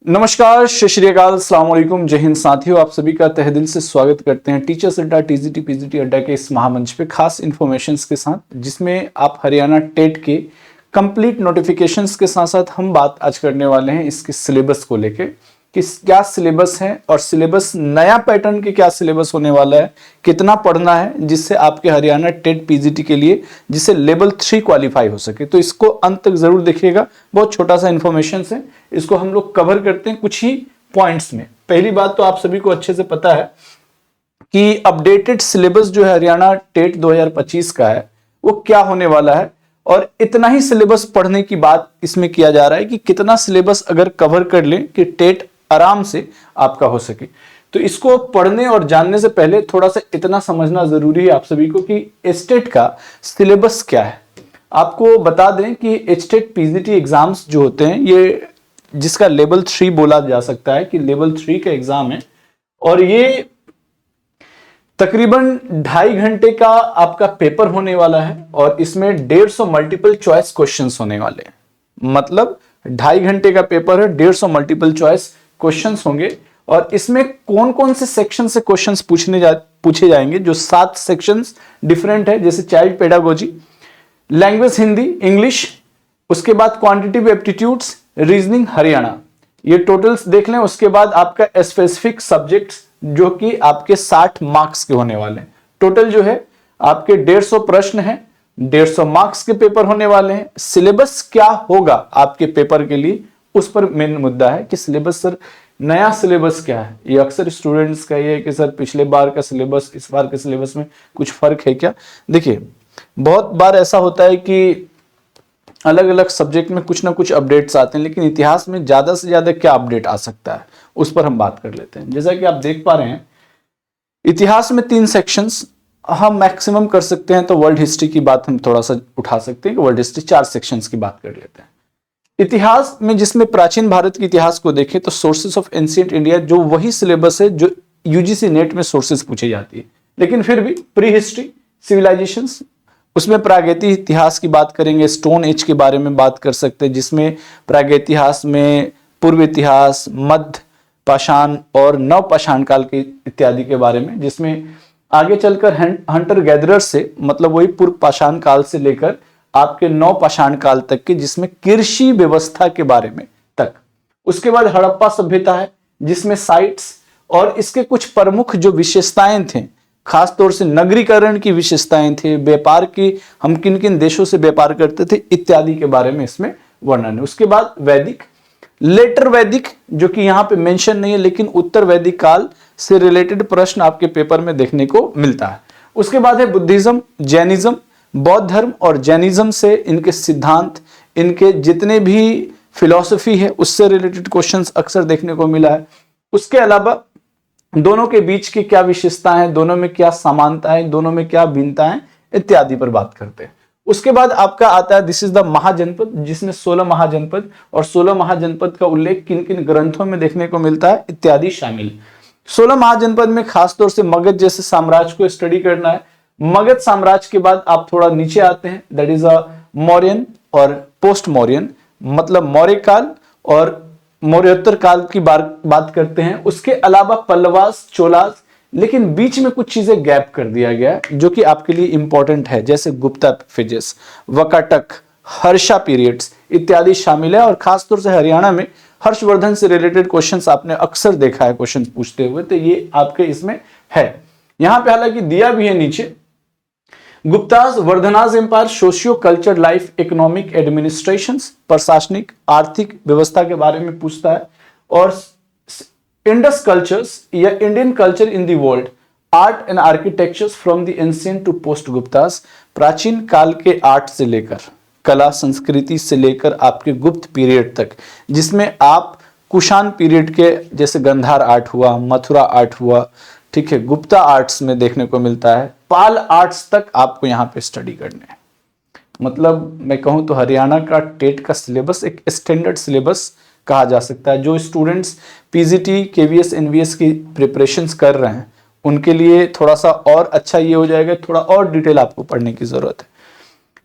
नमस्कार, सत श्री अकाल, अस्सलाम वालेकुम, जय हिंद साथियों। आप सभी का तहे दिल से स्वागत करते हैं टीचर्स अड्डा टीजीटी पीजीटी अड्डा के इस महामंच पे खास इन्फॉर्मेशंस के साथ, जिसमें आप हरियाणा टेट के कंप्लीट नोटिफिकेशंस के साथ साथ हम बात आज करने वाले हैं इसके सिलेबस को लेके कि क्या सिलेबस है और सिलेबस नया पैटर्न के क्या सिलेबस होने वाला है, कितना पढ़ना है जिससे आपके हरियाणा टेट पीजीटी के लिए जिससे लेवल 3 क्वालिफाई हो सके। तो इसको अंत तक जरूर देखिएगा, बहुत छोटा सा इन्फॉर्मेशन है, इसको हम लोग कवर करते हैं कुछ ही पॉइंट्स में। पहली बात तो आप सभी को अच्छे से पता है कि अपडेटेड सिलेबस जो है हरियाणा टेट 2025 का है वो क्या होने वाला है, और इतना ही सिलेबस पढ़ने की बात इसमें किया जा रहा है कि कितना सिलेबस अगर कवर कर लें कि टेट आराम से आपका हो सके। तो इसको पढ़ने और जानने से पहले थोड़ा सा इतना समझना जरूरी है आप सभी को कि एस्टेट का सिलेबस क्या है। आपको बता दें कि एस्टेट पीजीटी एग्जाम्स जो होते हैं ये जिसका लेवल 3 बोला जा सकता है कि लेवल 3 का एग्जाम है, और ये तकरीबन 2.5 घंटे का आपका पेपर होने वाला है और इसमें 150 मल्टीपल चॉइस क्वेश्चंस होने वाले हैं। मतलब 2.5 घंटे का पेपर है, 150 मल्टीपल चॉइस क्वेश्चंस होंगे, और इसमें कौन कौन से सेक्शन से क्वेश्चंस पूछे जाएंगे। जो 7 सेक्शंस डिफरेंट है, जैसे child pedagogy, language Hindi English, उसके बाद क्वांटिटेटिव एप्टीट्यूड्स, रीजनिंग हरियाणा, ये टोटल्स देख लें। उसके बाद आपका स्पेसिफिक सब्जेक्ट्स जो कि आपके 60 मार्क्स के होने वाले हैं। टोटल जो है आपके 150 प्रश्न हैं, 150 मार्क्स के पेपर होने वाले हैं। सिलेबस क्या होगा आपके पेपर के लिए, उस पर मेन मुद्दा है कि सिलेबस सर नया सिलेबस क्या है। ये अक्सर स्टूडेंट्स का ये है कि सर पिछले बार का सिलेबस इस बार के सिलेबस में कुछ फर्क है क्या। देखिए बहुत बार ऐसा होता है कि अलग अलग सब्जेक्ट में कुछ ना कुछ अपडेट्स आते हैं, लेकिन इतिहास में ज्यादा से ज्यादा क्या अपडेट आ सकता है उस पर हम बात कर लेते हैं। जैसा कि आप देख पा रहे हैं इतिहास में 3 सेक्शंस हम मैक्सिमम कर सकते हैं, तो वर्ल्ड हिस्ट्री की बात हम थोड़ा सा उठा सकते हैं कि वर्ल्ड हिस्ट्री 4 सेक्शंस की बात कर लेते हैं। इतिहास में जिसमें प्राचीन भारत के इतिहास को देखें तो सोर्सेस ऑफ एंशिएंट इंडिया जो वही सिलेबस है जो यूजीसी नेट में सोर्सेस पूछी जाती है, लेकिन फिर भी प्री हिस्ट्री सिविलाइजेशंस, उसमें प्रागैतिक इतिहास की बात करेंगे, स्टोन एज के बारे में बात कर सकते हैं, जिसमें प्रागैतिक इतिहास में पूर्व इतिहास, मध्य पाषाण और नव पाषाण काल के इत्यादि के बारे में, जिसमें आगे चलकर हंटर गैदरर से मतलब वही पूर्व पाषाण काल से लेकर आपके नव पाषाण काल तक के, जिसमें कृषि व्यवस्था के बारे में तक। उसके बाद हड़प्पा सभ्यता है जिसमें साइट्स और इसके कुछ प्रमुख जो विशेषताएं थे, खासतौर से नगरीकरण की विशेषताएं थे, व्यापार की, हम किन किन देशों से व्यापार करते थे इत्यादि के बारे में इसमें वर्णन है। उसके बाद वैदिक, लेटर वैदिक जो कि यहाँ पे मेंशन नहीं है, लेकिन उत्तर वैदिक काल से रिलेटेड प्रश्न आपके पेपर में देखने को मिलता है। उसके बाद है बुद्धिज्म, जैनिज्म, बौद्ध धर्म और जैनिज्म से इनके सिद्धांत, इनके जितने भी फिलॉसफी है उससे रिलेटेड क्वेश्चंस अक्सर देखने को मिला है। उसके अलावा दोनों के बीच की क्या विशेषताएं हैं, दोनों में क्या समानताएं, दोनों में क्या भिन्नताएं इत्यादि पर बात करते हैं। उसके बाद आपका आता है दिस इज द महाजनपद, जिसमें 16 महाजनपद और 16 महाजनपद का उल्लेख किन किन ग्रंथों में देखने को मिलता है इत्यादि शामिल। 16 महाजनपद में खासतौर से मगध जैसे साम्राज्य को स्टडी करना है। मगध साम्राज्य के बाद आप थोड़ा नीचे आते हैं, दैट इज अ मौर्यन और पोस्ट मौर्यन, मतलब मौर्य काल और मौर्योत्तर काल की बात करते हैं। उसके अलावा पल्लवास, चोलास, लेकिन बीच में कुछ चीजें गैप कर दिया गया जो कि आपके लिए इंपॉर्टेंट है, जैसे गुप्ता फेजेस, वकाटक, हर्षा पीरियड्स इत्यादि शामिल है। और खासतौर से हरियाणा में हर्षवर्धन से रिलेटेड क्वेश्चंस आपने अक्सर देखा है क्वेश्चन पूछते हुए, तो ये आपके इसमें है। यहां पे हालांकि दिया भी है नीचे, Guptas Vardhanas empire, socio culture life, economic administration, प्रशासनिक आर्थिक व्यवस्था के बारे में पूछता है। और इंडस कल्चर्स या Indian culture in the world, art and architectures from the ancient to post Guptas, प्राचीन काल के आर्ट से लेकर कला संस्कृति से लेकर आपके गुप्त पीरियड तक, जिसमें आप कुषाण पीरियड के जैसे गंधार आर्ट हुआ, मथुरा आर्ट हुआ, ठीक है, गुप्ता आर्ट्स में देखने को मिलता है, पाल आर्ट्स तक आपको यहाँ पे स्टडी करने हैं। मतलब मैं कहूँ तो हरियाणा का टेट का सिलेबस एक स्टैंडर्ड सिलेबस कहा जा सकता है। जो स्टूडेंट्स पीजीटी, केवीएस, एनवीएस की प्रिपरेशंस कर रहे हैं उनके लिए थोड़ा सा और अच्छा ये हो जाएगा, थोड़ा और डिटेल आपको पढ़ने की जरूरत है।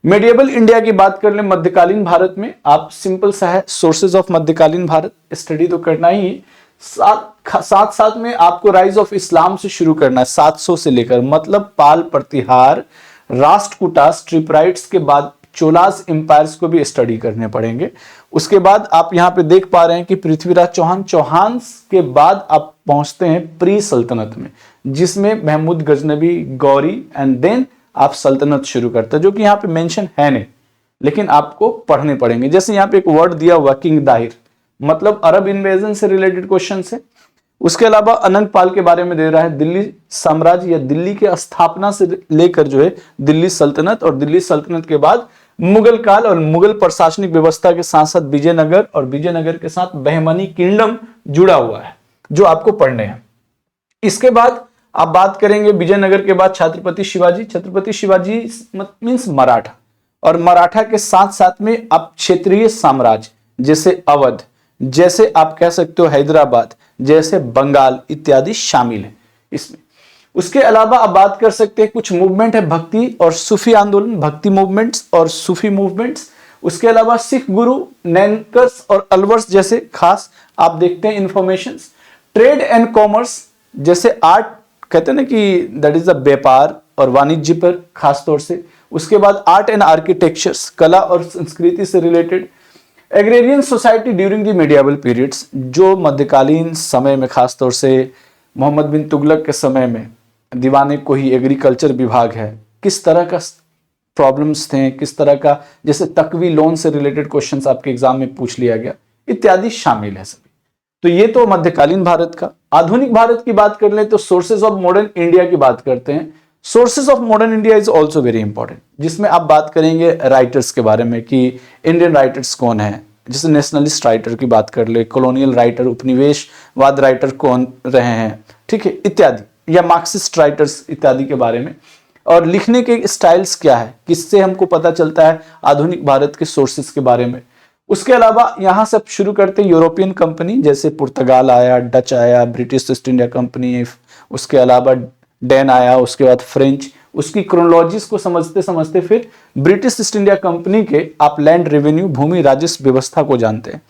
मेडिएवल इंडिया की बात कर ले, मध्यकालीन भारत में, आप सिंपल सा है, सोर्सेज ऑफ मध्यकालीन भारत स्टडी तो करना ही है। साथ साथ में आपको राइज ऑफ इस्लाम से शुरू करना है, 700 से लेकर, मतलब पाल, प्रतिहार, राष्ट्रकूटास, ट्रिपराइट्स के बाद चोलास एम्पायर्स को भी स्टडी करने पड़ेंगे। उसके बाद आप यहां पे देख पा रहे हैं कि पृथ्वीराज चौहान, चौहान के बाद आप पहुंचते हैं प्री सल्तनत में, जिसमें महमूद गजनबी, गौरी एंड देन आप सल्तनत शुरू करते हैं, जो कि यहाँ पे मेंशन है नहीं, लेकिन आपको पढ़ने पड़ेंगे। जैसे यहाँ पे एक वर्ड दिया हुआ किंग दाहिर, मतलब अरब इन्वेजन से रिलेटेड क्वेश्चन है। उसके अलावा अनंग पाल के बारे में दे रहा है, दिल्ली साम्राज्य या दिल्ली के स्थापना से लेकर जो है दिल्ली सल्तनत, और दिल्ली सल्तनत के बाद मुगल काल और मुगल प्रशासनिक व्यवस्था के साथ साथ विजयनगर, और विजयनगर के साथ बहमनी किंगडम जुड़ा हुआ है, जो आपको पढ़ने हैं। इसके बाद आप बात करेंगे विजयनगर के बाद छत्रपति शिवाजी। छत्रपति शिवाजी मीन्स मराठा, और मराठा के साथ साथ में आप क्षेत्रीय साम्राज्य जैसे अवध, जैसे आप कह सकते हो हैदराबाद, जैसे बंगाल इत्यादि शामिल है इसमें। उसके अलावा आप बात कर सकते हैं कुछ मूवमेंट है, भक्ति और सूफी आंदोलन, भक्ति मूवमेंट्स और सूफी मूवमेंट्स। उसके अलावा सिख गुरु, नैनकर्स और अलवर्स जैसे खास आप देखते हैं इंफॉर्मेशंस। ट्रेड एंड कॉमर्स, जैसे आर्ट कहते हैं ना कि दैट इज द व्यापार और वाणिज्य पर खास तौर से। उसके बाद आर्ट एंड आर्किटेक्चर्स, कला और संस्कृति से related. Agrarian society during the medieval periods, जो मध्यकालीन समय में खास तौर से मोहम्मद बिन तुगलक के समय में दीवाने को ही एग्रीकल्चर विभाग है, किस तरह का प्रॉब्लम्स थे, किस तरह का, जैसे तकवी लोन से रिलेटेड क्वेश्चंस आपके एग्जाम में पूछ लिया गया, इत्यादि शामिल है सभी। तो ये तो मध्यकालीन भारत का। आधुनिक भारत की बात कर लें तो सोर्सेज ऑफ मॉडर्न इंडिया की बात करते हैं। Sources of modern India is also very important, जिसमें आप बात करेंगे राइटर्स के बारे में कि इंडियन राइटर्स कौन है, जैसे नेशनलिस्ट राइटर की बात कर ले, कॉलोनियल राइटर, उपनिवेशवाद राइटर कौन रहे हैं, ठीक है, इत्यादि, या मार्क्सिस्ट राइटर्स इत्यादि के बारे में। और लिखने के स्टाइल्स क्या है, किससे हमको पता चलता है आधुनिक भारत के सोर्सेज के बारे में। उसके अलावा यहां से शुरू करते हैं यूरोपियन कंपनी, जैसे पुर्तगाल आया, डच आया, ब्रिटिश ईस्ट इंडिया कंपनी, उसके अलावा डैन आया, उसके बाद फ्रेंच। उसकी क्रोनोलॉजीज को समझते समझते फिर ब्रिटिश ईस्ट इंडिया कंपनी के आप लैंड रेवेन्यू, भूमि राजस्व व्यवस्था को जानते हैं।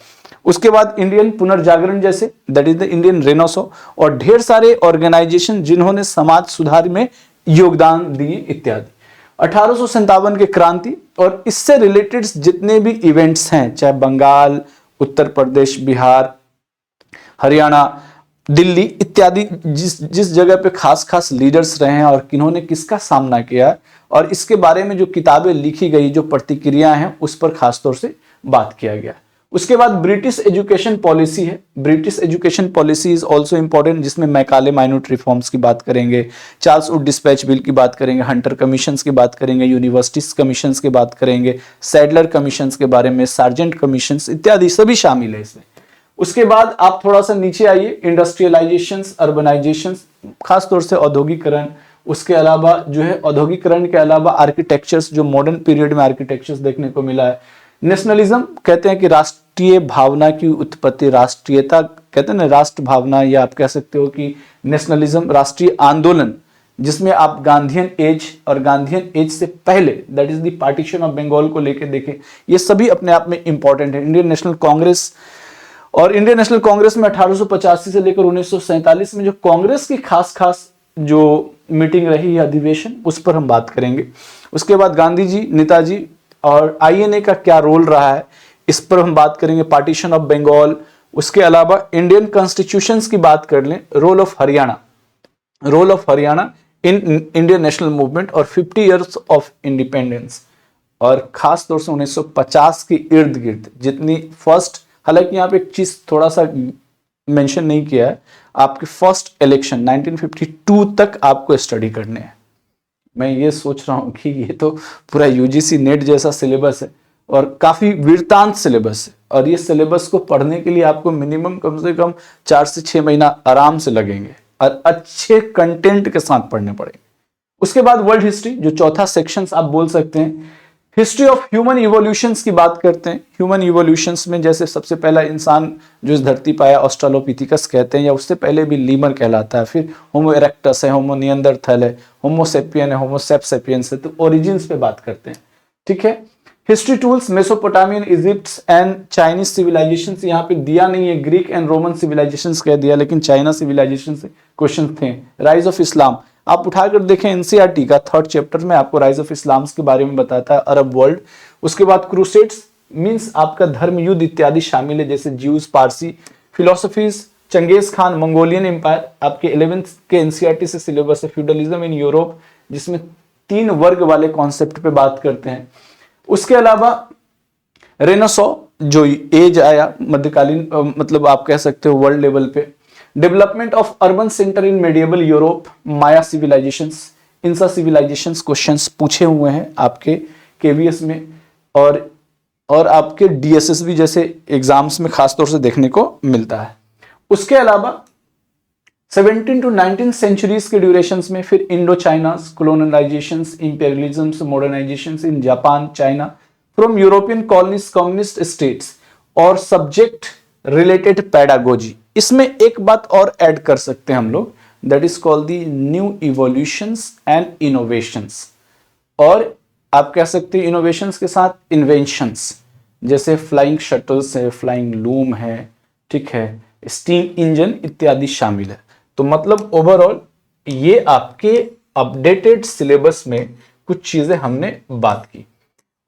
उसके बाद इंडियन पुनर्जागरण जैसे, that is the Indian renaissance, और ढेर सारे ऑर्गेनाइजेशन जिन्होंने समाज सुधार में योगदान दिए इत्यादि। 1857 के क्रांति और इससे रिलेटेड जितने भी इवेंट्स हैं, चाहे बंगाल, उत्तर प्रदेश, बिहार, हरियाणा, दिल्ली इत्यादि, जिस जगह पे खास खास लीडर्स रहे हैं और किन्होंने किसका सामना किया, और इसके बारे में जो किताबें लिखी गई, जो प्रतिक्रिया हैं, उस पर खास तौर से बात किया गया। उसके बाद ब्रिटिश एजुकेशन पॉलिसी है। British education policy is also important, जिसमें मैकाले माइनॉरिटी रिफॉर्म्स की बात करेंगे, चार्ल्स वुड डिस्पैच बिल की बात करेंगे, हंटर कमीशंस की बात करेंगे, यूनिवर्सिटीज कमीशंस की बात करेंगे, सैडलर कमीशंस के बारे में, सार्जेंट कमीशंस इत्यादि सभी शामिल है इसमें। उसके बाद आप थोड़ा सा नीचे आइए, इंडस्ट्रियलाइजेशंस, अर्बनाइजेशंस, खासतौर से औद्योगिकरण। उसके अलावा जो है औद्योगिकरण के अलावा आर्किटेक्चर्स, जो मॉडर्न पीरियड में आर्किटेक्चर्स देखने को मिला है। नेशनलिज्म कहते हैं कि राष्ट्रीय भावना की उत्पत्ति, राष्ट्रीयता कहते हैं ना, राष्ट्र भावना, या आप कह सकते हो कि नेशनलिज्म राष्ट्रीय आंदोलन, जिसमें आप गांधीयन एज और गांधीयन एज से पहले, that is the partition of Bengal को लेकर देखें, ये सभी अपने आप में इंपॉर्टेंट है। इंडियन नेशनल कांग्रेस, और इंडियन नेशनल कांग्रेस में 1885 से लेकर 1947 में जो कांग्रेस की खास खास जो मीटिंग रही है, अधिवेशन, उस पर हम बात करेंगे। उसके बाद गांधी जी, नेताजी और आईएनए का क्या रोल रहा है, इस पर हम बात करेंगे। पार्टीशन ऑफ बंगाल, उसके अलावा इंडियन कॉन्स्टिट्यूशंस की बात कर लें, role of Haryana in Indian national movement, और 50 इयर्स ऑफ इंडिपेंडेंस, और खास तौर से 1950 के इर्द गिर्द जितनी फर्स्ट, हालांकि यहाँ पे एक चीज थोड़ा सा मेंशन नहीं किया है, आपके फर्स्ट इलेक्शन 1952 तक आपको स्टडी करने हैं। मैं ये सोच रहा हूँ कि ये तो पूरा यूजीसी नेट जैसा सिलेबस है और काफी वृत्तांत सिलेबस है, और ये सिलेबस को पढ़ने के लिए आपको मिनिमम कम से कम 4 से 6 महीना आराम से लगेंगे, और अच्छे कंटेंट के साथ पढ़ने पड़ेंगे। उसके बाद वर्ल्ड हिस्ट्री, जो चौथा सेक्शन आप बोल सकते हैं। हिस्ट्री ऑफ ह्यूमन इवोल्यूशंस की बात करते हैं। ह्यूमन इवोल्यूशंस में जैसे सबसे पहला इंसान जो इस धरती पर आया, ऑस्ट्रालोपिथिकस कहते हैं, या उससे पहले भी लीमर कहलाता है। फिर होमो इरेक्टस है, होमो नियंदरथल है, होमो सेपियन है, होमो सेप्सेपियंस है। तो ओरिजिन्स पे बात करते हैं, ठीक है। History tools, Mesopotamian, Egypt and Chinese civilisation यहाँ पे दिया नहीं है, ग्रीक एंड रोमन सिविलाइजेशन कह दिया, लेकिन चाइना सिविलाइजेशन से क्वेश्चन थे। राइज ऑफ इस्लाम आप उठाकर देखें, एनसीईआरटी का 3rd चैप्टर में आपको राइज ऑफ इस्लाम के बारे में बताता है, अरब वर्ल्ड। उसके बाद क्रूसेड्स मींस आपका धर्म युद्ध इत्यादि शामिल है, जैसे Jews, Parsi, philosophies, Genghis Khan, Mongolian empire. आपके 11th के एनसीईआरटी से सिलेबस है, फ्यूडलिज्म इन यूरोप, जिसमें 3 वर्ग वाले कॉन्सेप्ट पे बात करते हैं। उसके अलावा रेनेसॉ जो एज आया मध्यकालीन, मतलब आप कह सकते हो वर्ल्ड लेवल पे, development of urban centre in medieval Europe, Maya civilisations, Inca civilisations questions पूछे हुए हैं आपके केवीएस में और आपके डीएसएसबी जैसे एग्जाम्स में खासतौर से देखने को मिलता है। उसके अलावा 17 to 19 सेंचुरीज के ड्यूरेशंस में फिर Indo Chinas, colonisations, imperialisms, modernisations in Japan, China from European colonies, communist states और सब्जेक्ट रिलेटेड पैडागोजी। इसमें एक बात और ऐड कर सकते हैं हम लोग, that is called the new evolutions and innovations, और आप कह सकते हैं इनोवेशंस के साथ इन्वेंशंस, जैसे फ्लाइंग शटल्स है, फ्लाइंग लूम है, ठीक है, स्टीम इंजन इत्यादि शामिल है। तो मतलब ओवरऑल ये आपके अपडेटेड सिलेबस में कुछ चीजें हमने बात की।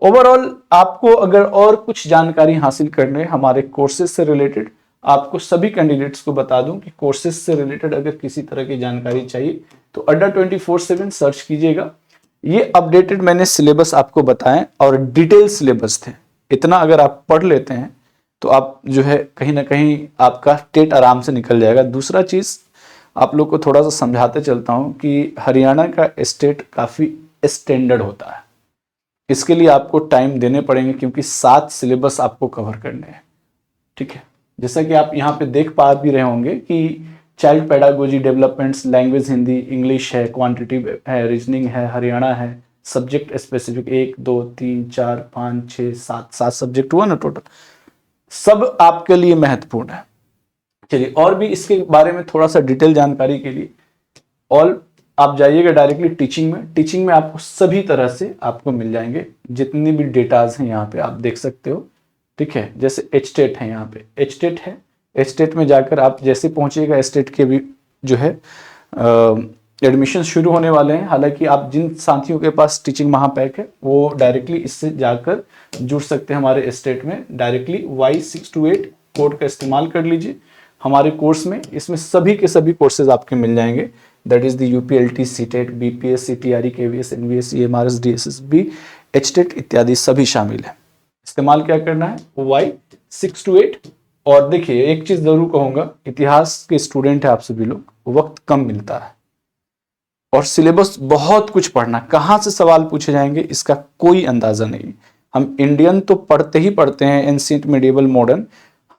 ओवरऑल आपको अगर और कुछ जानकारी हासिल करने हमारे कोर्सेज से रिलेटेड, आपको सभी कैंडिडेट्स को बता दूं कि कोर्सेज से रिलेटेड अगर किसी तरह की जानकारी चाहिए तो अड्डा 24/7 सर्च कीजिएगा। ये अपडेटेड मैंने सिलेबस आपको बताएं और डिटेल सिलेबस थे, इतना अगर आप पढ़ लेते हैं तो आप जो है कहीं ना कहीं आपका टेट आराम से निकल जाएगा। दूसरा चीज आप लोग को थोड़ा सा समझाते चलता हूं कि हरियाणा का स्टेट काफी स्टैंडर्ड होता है, इसके लिए आपको टाइम देने पड़ेंगे क्योंकि 7 सिलेबस आपको कवर करने हैं, ठीक है। जैसा कि आप यहाँ पे देख पा भी रहे होंगे कि child pedagogy, developments, language Hindi, English है, क्वांटिटी है, रीजनिंग है, हरियाणा है, सब्जेक्ट स्पेसिफिक 1 2 3 4 5 6 7 सब्जेक्ट हुआ ना टोटल, सब आपके लिए महत्वपूर्ण है। चलिए और भी इसके बारे में थोड़ा सा डिटेल जानकारी के लिए ऑल आप जाइएगा डायरेक्टली टीचिंग में। टीचिंग में आपको सभी तरह से आपको मिल जाएंगे, जितनी भी डेटाज हैं यहाँ पे आप देख सकते हो, ठीक है। जैसे एचटेट है, यहाँ पे एचटेट है, एचटेट में जाकर आप जैसे पहुंचिएगा, एचटेट के भी जो है एडमिशन शुरू होने वाले हैं। हालांकि आप जिन साथियों के पास टीचिंग महापैक है वो डायरेक्टली इससे जाकर जुड़ सकते हैं हमारे एचटेट में, डायरेक्टली Y628 कोड का इस्तेमाल कर लीजिए हमारे कोर्स में। इसमें सभी के सभी कोर्सेज आपके मिल जाएंगे, that is the UPLT, CTET, BPS, CTRE, KVS, NVS, EMRS, DSSB, HTET इत्यादि सभी शामिल है। इस्तेमाल क्या करना है, Y628। और देखिए एक चीज जरूर कहूंगा, इतिहास के स्टूडेंट है आप सभी लोग, वक्त कम मिलता है और सिलेबस बहुत कुछ पढ़ना, कहां से सवाल पूछे जाएंगे इसका कोई अंदाजा नहीं। हम इंडियन तो पढ़ते ही पढ़ते हैं, एंशिएंट, मिडिएवल, मॉडर्न,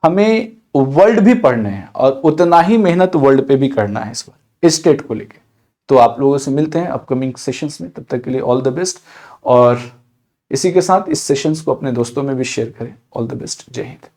हमें वर्ल्ड भी पढ़ने हैं और उतना ही मेहनत वर्ल्ड पे भी करना है इस बार स्टेट को लेके। तो आप लोगों से मिलते हैं अपकमिंग सेशंस में, तब तक के लिए ऑल द बेस्ट। और इसी के साथ इस सेशंस को अपने दोस्तों में भी शेयर करें। ऑल द बेस्ट, जय हिंद।